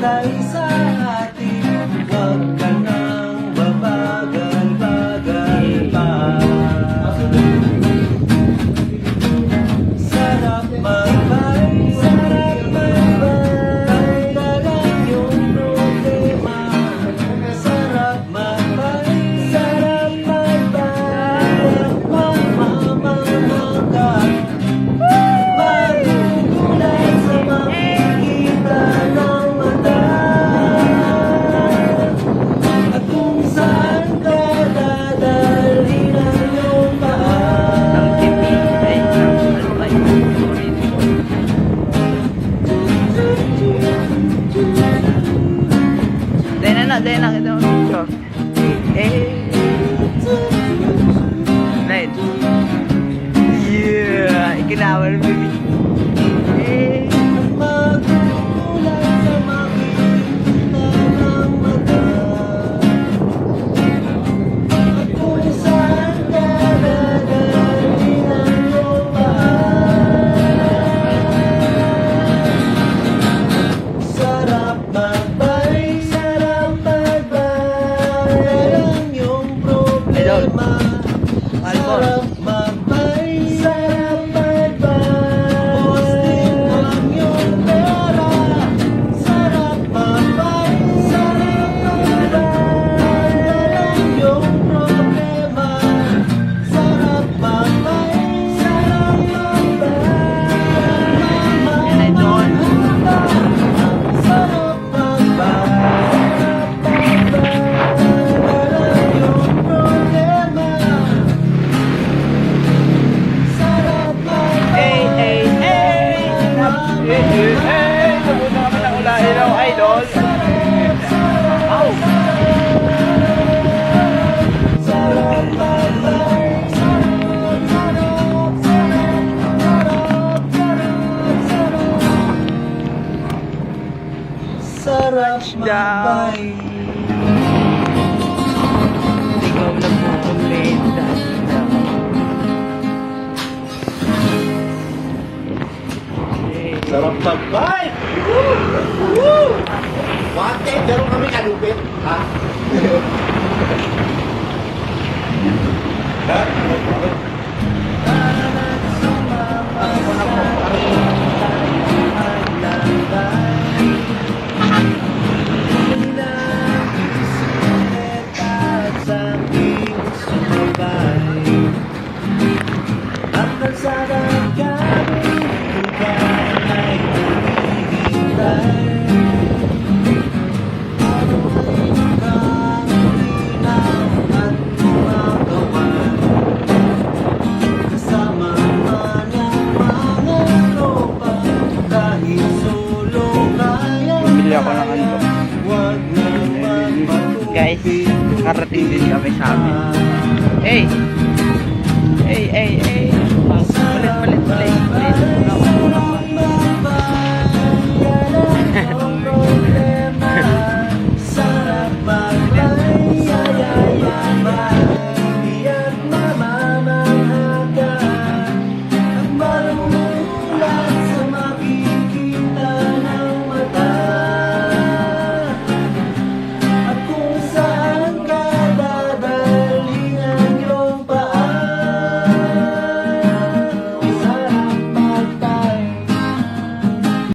kulay sa atin. Huwag ka nang babagal-bagal pa. Sarap magbay, sarap magbay, dalang yung problema. Sarap magbay, sarap magbay, mamamamaga. Magugulay sa makikita ng mata. At kung saan ka dadalhin ang iyong paa. Dahil na kita mag-picture. Night. Yeah! Ikinawal, baby. Magugulay sa makikita ng mata. At kung saan ka dadalhin ang iyong paa. Sarap magbay, sarap magbay, ang iyong problema. Sarap magbay, sarap magbay, posting ang iyong pera. Sarap magbay, sarap magbay, ang iyong problema. Sarap magbay, sarap magbay, mamamahaba. Sarap magbay, ang iyong problema. Sarap Hey, hey, hey! Hey, hey, hey! Nabuto kami ng ula-ilaw, idol! Ow! Sarap magbay. Ikaw lang po kumenta. Sarap magbay! Woo! Wanted, meron kami kalupit. Ha? Ang kalsadang kami ay naghihintay. Ano kang linaw at gumagawa? Kasama man ang mga tropa, kahit solo kaya. Bumili ako ng ano. Huwag naman Guys, karating din kami sa amin. Hey! Hey, hey, hey! Palit.